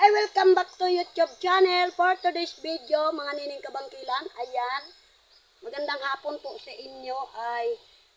welcome back to YouTube channel. For today's video, mga nining kabangkilan, ayan, magandang hapon po sa inyo.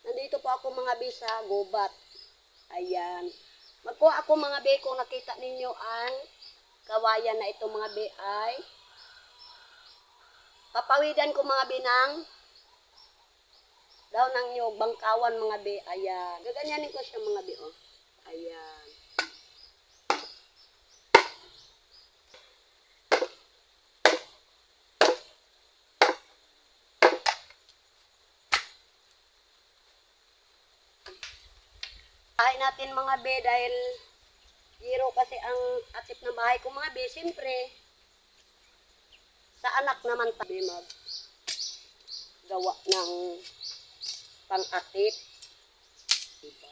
Nandito po ako mga be sa gubat. Ayan, magkuha ako mga be, kung nakita ninyo ang kawayan na ito mga be, ay papawidan ko mga be ng daw ng nyog, bangkawan mga be. Ayan, gaganyanin ko siya mga be, oh. Ayan. Bahay natin mga be, dahil zero kasi ang atip na bahay ko mga be. Siyempre, sa anak naman tabi mag gawa ng pang-atip. Diba?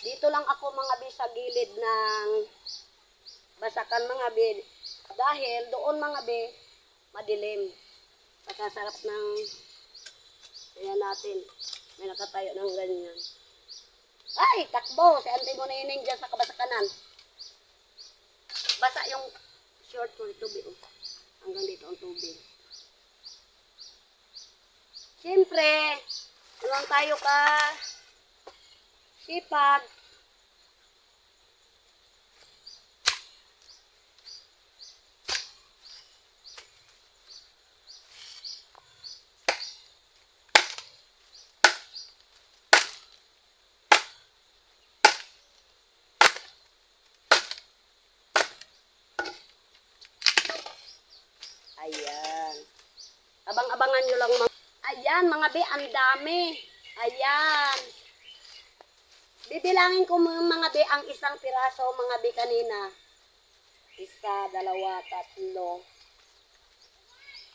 Dito lang ako mga be sa gilid ng basakan mga be, dahil doon mga be madilim. Kasasarap ng ayan natin, may nakatayo ng ganyan. Ay, takbo si Auntie mo na yun dyan sa kabasakanan. Basa yung short ko, tubig, oh. Hanggang dito ang tubig. Siyempre, lang tayo ka sipag. Ayan. Abang-abangan nyo lang mga. Ayan mga be, ang dami. Ayan. Bibilangin ko mga be ang isang piraso mga be kanina. Isa, dalawa, tatlo,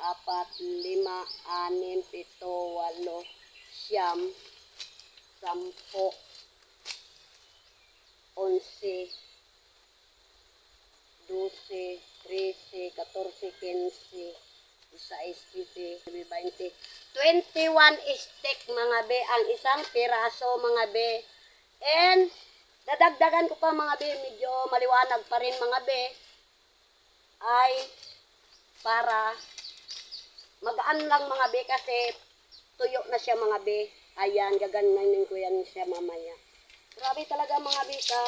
apat, lima, anim, pito, walo, siyam, sampo, 11, 12, 13, 14, 15, 16, 17, 20, 21 stick mga be ang isang piraso mga be. And dadagdagan ko pa mga be, medyo maliwanag pa rin mga be, ay para magaan lang mga be, kasi tuyo na siya mga be. Ayan, gaganyanin ko yan siya mamaya. Grabe talaga mga be sa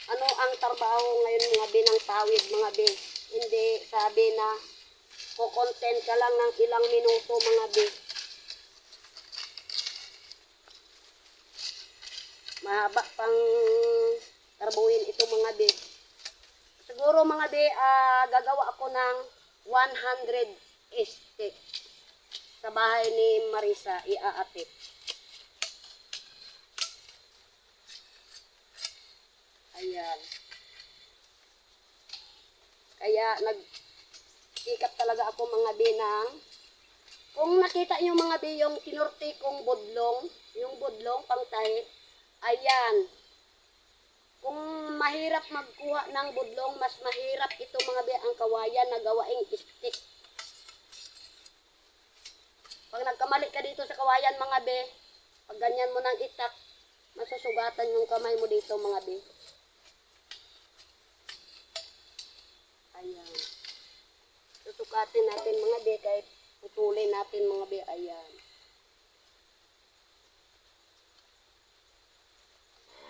ano ang trabaho ngayon mga be ng tawid mga be. Hindi sabi na kukontent ka lang ng ilang minuto mga be. Mahaba pang tarbuhin ito mga be. Siguro mga be, gagawa ako ng 100 stick sa bahay ni Marisa, iaatip. Ayan. Kaya nag-ikap talaga ako mga be ng, kung nakita nyo mga be yung kinurti kong budlong, yung budlong pang tahi, ayan. Kung mahirap magkuha ng budlong, mas mahirap ito mga be ang kawayan na gawaing stick. Pag nagkamali ka dito sa kawayan mga be, pag ganyan mo ng itak, masusugatan yung kamay mo dito mga be. Ayan. Susukatin natin mga be, kahit putulin natin mga be. Ayan.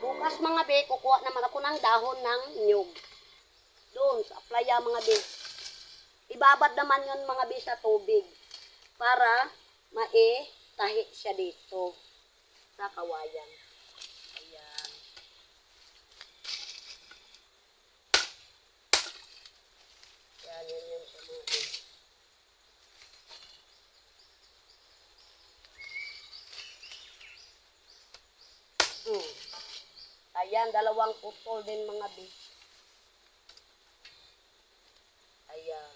Bukas mga be, kukuha naman ako ng dahon ng nyug. Doon sa playa mga be. Ibabad naman yun mga be sa tubig. Para tahi siya dito sa kawayan. Ayan. Ayan, yun sa mga be. Ayan, dalawang putol din mga be. Ayan.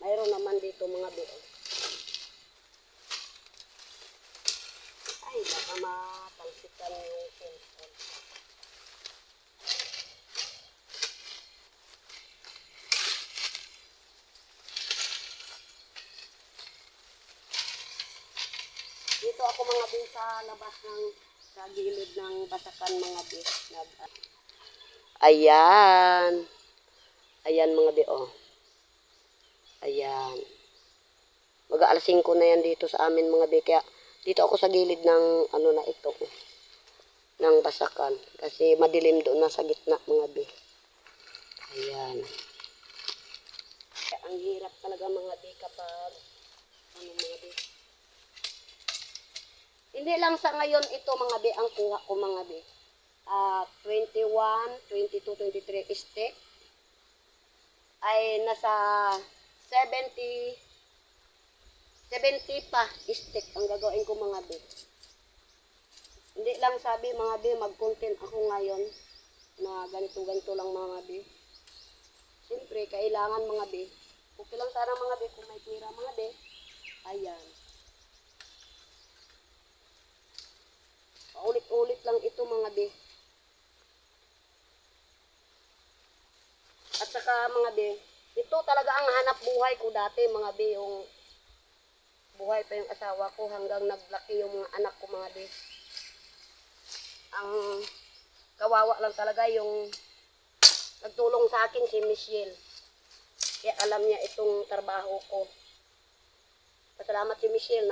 Mayroon naman dito ito mga be. Ay, baka matalsikan yung cellphone. Dito ako mga be sa labas ng sa gilid ng basakan mga be. Ayan. Ayan mga be, oh. Ayan. Mag-aalas 5 na yan dito sa amin mga be. Kaya dito ako sa gilid ng ano na ito. Ng basakan. Kasi madilim doon na sa gitna mga be. Ayan. Kaya ang hirap talaga mga be kapag ano mga be. Hindi lang sa ngayon ito mga be ang kuha ko mga be. 21, 22, 23 stick ay nasa 70 pa stick ang gagawin ko mga be. Hindi lang sabi mga be mag-content ako ngayon na ganito-ganito lang mga be. Siyempre kailangan mga be. Okay lang sana mga be kung may pira mga be. Ayan. Paulit-ulit lang ito mga be. At saka mga be, ito talaga ang hanap buhay ko dati mga be, yung buhay pa yung asawa ko hanggang naglaki yung mga anak ko mga be. Ang kawawa lang talaga yung nagtulong sa akin si Michelle. Kaya alam niya itong trabaho ko. Pasalamat si Michelle,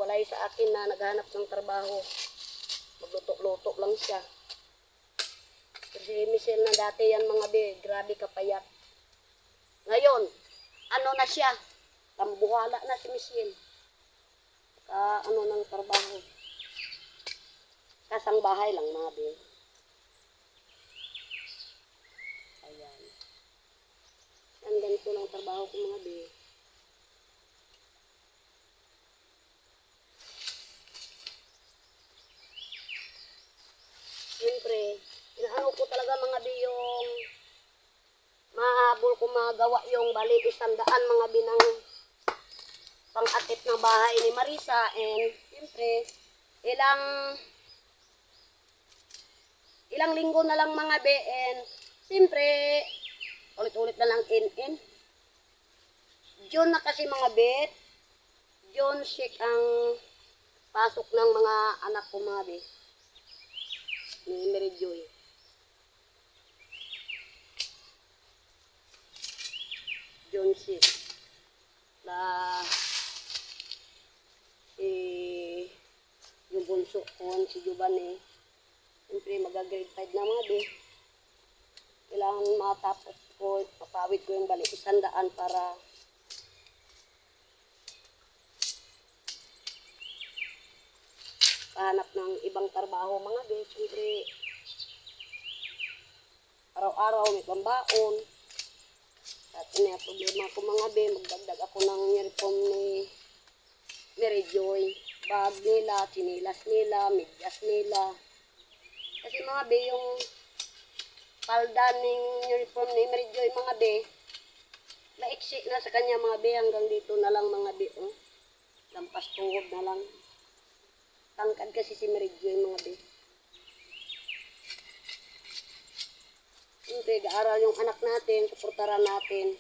walay sa akin na naghanap ng trabaho. Magluto-luto lang siya. Kasi Michelle na dati yan mga be, grabe kapayat. Ngayon, ano na siya? Tambuhala na si Michelle. Ano ng trabaho. Kasang bahay lang mga be. Ayan. Yan ganito lang trabaho ko mga be. Siyempre, inaano ko talaga mga be yung mahabol ko magawa yung bali 100 mga binang pang-atip ng bahay ni Marisa. And siyempre, ilang linggo na lang mga be. And siyempre, ulit-ulit na lang in. June na kasi mga be. June 6 ang pasok ng mga anak ko mga be. Ni Mary Joy. June 6. Yung bunso ko, si Giovanni. Siyempre, mag-grade 5 na mga be. Kailangan matapos ko, papawid ko yung balik 100 para pahanap ng ibang trabaho mga be. Siyempre, araw-araw may pambaon. At ini ang problema ko mga be, magdagdag ako ng uniform ni Mary Joy. Bag nila, sinilas nila, medyas nila. Kasi mga be, yung palda ng uniform ni Mary Joy mga be, maiksi na sa kanya mga be, hanggang dito na lang mga be. Oh. Lampas tuhod na lang. Tangkad kasi si Mary Joy mga be. Siyempre, gaaral yung anak natin, suportaran natin.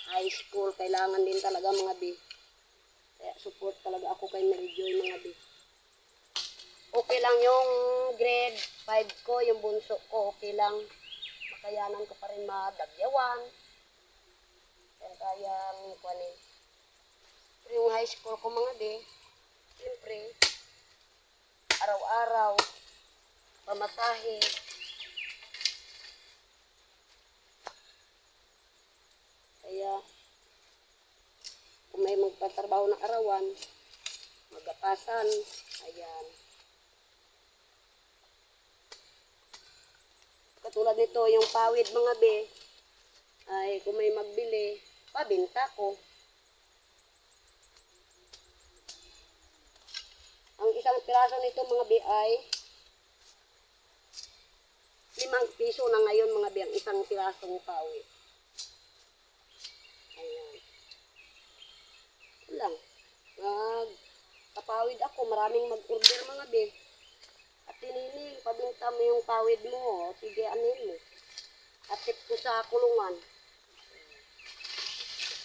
High school, kailangan din talaga mga be. Kaya support talaga ako kay Mary Joy mga be. Okay lang yung grade 5 ko, yung bunso ko, okay lang. Makayanan ko pa rin madagyawan. Kayang kuwanin. Pero yung high school ko mga be, siyempre, araw-araw, pamasahe. Kaya, kung may magpatrabaho ng arawan, magapasan, ayan. Katulad nito, yung pawid mga be, ay kung may magbili, pabinta ko. Ang isang piraso nito mga be ay ₱5 na ngayon mga be ang isang pirasong pawid. Ayan. Lang. Kapawid ako, maraming mag-order mga be. At tinining, pabinta mo yung pawid mo, sige anin mo. Atip ko sa kulungan.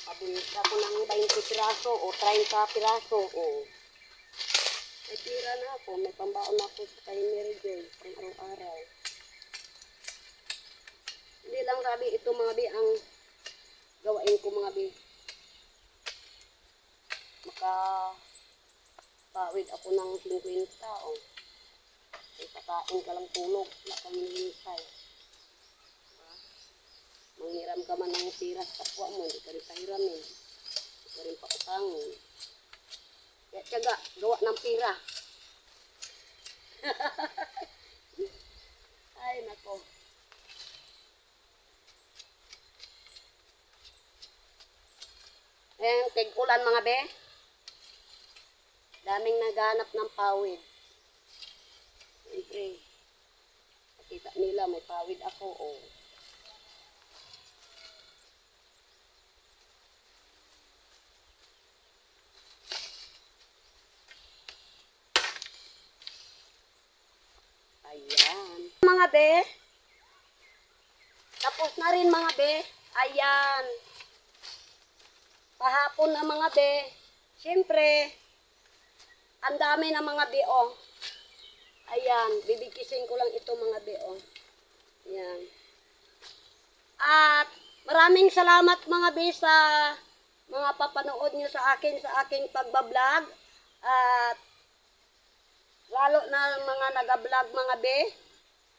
Pabinta ko ng 20 piraso o 30 piraso o. May tira na ako, may pambaon ako kay Mary Joy, pang araw-araw. Hindi lang sabi ito mga bi ang gawain ko mga bi. Pawid ako ng 50 o. Ay pakain ka lang tulog, wala kang hinihisay. Manghiram ka man ng pira sa kapwa mo, hindi ka rin pahiramin. Hindi ka rin pautangin. Kaya tiyaga, gawa ng pira. Ay nako. Ayan, tig-ulan mga be. Daming naghanap ng pawid. Siyempre, nakita nila may pawid ako, oh. Ayan. Mga be, tapos na rin mga be. Ayan. Pahapon na mga be. Siyempre, ang dami na mga be, oh. Ayan, bibigisin ko lang ito mga be, oh. Ayan. At maraming salamat mga be sa mga papanood nyo sa aking pagbablog. At lalo na mga nag-vlog mga be.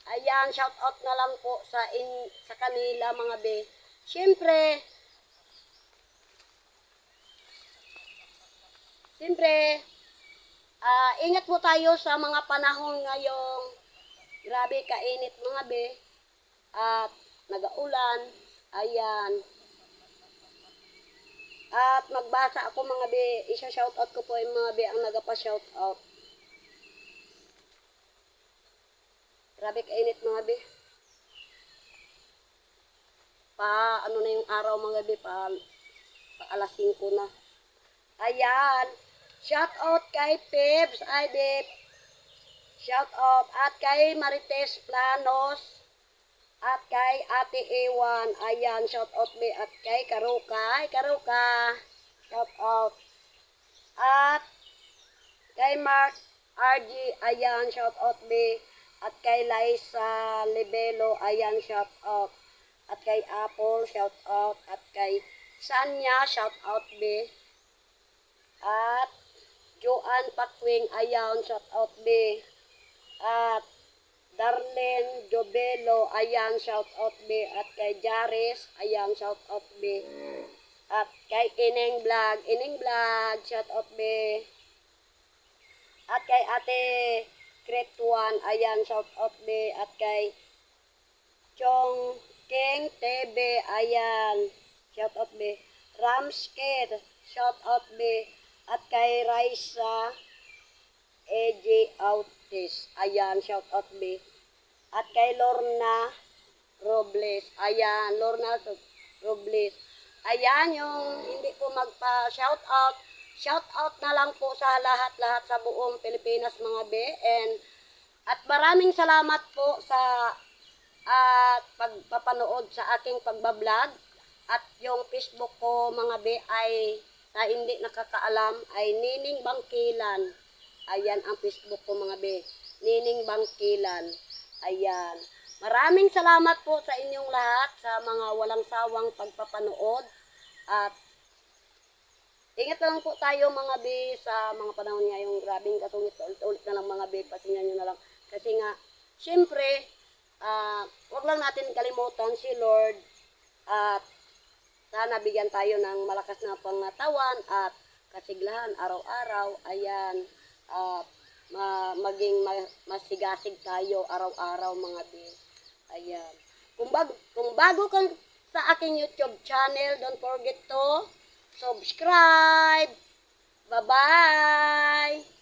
Ayan, shout out na lang po sa kanila mga be. Siyempre, ingat po tayo sa mga panahon ngayong grabe kainit mga be. At nagaulan. Ayan. At magbasa ako mga be. Isa-shoutout ko po yung mga be ang nagapa-shoutout. Grabe kainit mga be. Ano na yung araw mga be. Pa alas 5 na. Ayan. Shoutout kay Pips. Ay be. Shoutout. At kay Marites Planos. At kay Ate Ewan, ayan, shout out be. At kay Karuka, shout out. At kay Mark RG, ayan, shout out be. At kay Liza Lebelo, ayan, shout out. At kay Apple, shout out. At kay Sanya, shout out be. At Joanne Pakwing, ayan, shout out be. At Darlene Jobelo, ayan, shout out be. At kay Jaris, ayan, shout out be. At kay Ineng Vlog, shout out be. At kay Ate Kretuan, ayan, shout out be. At kay Chong King TV, ayan, shout out be. Ramskid, shout out be. At kay Raisa AJ Autis, ayan, shout out be. At kay Lorna Robles, ayan, Lorna Robles. Ayan yung hindi ko magpa-shout out. Shout out na lang po sa lahat-lahat sa buong Pilipinas mga be. At maraming salamat po sa pagpapanood sa aking pagbablog. At yung Facebook ko mga be ay sa hindi nakakaalam ay Nining Bangkilan. Ayan ang Facebook ko mga be. Nining Bangkilan. Ayan. Maraming salamat po sa inyong lahat sa mga walang sawang pagpapanood. At ingat lang po tayo mga be sa mga panahon ngayong grabing katungit. Ulit na lang mga be. Pasingan nyo na lang. Kasi nga, syempre, wag lang natin kalimutan si Lord. At sana bigyan tayo ng malakas na pangatawan at kasiglahan araw-araw. Ayan. Maging masigasig tayo araw-araw mga be. Ayan. Kung bago kang sa aking YouTube channel, don't forget to subscribe. Bye-bye!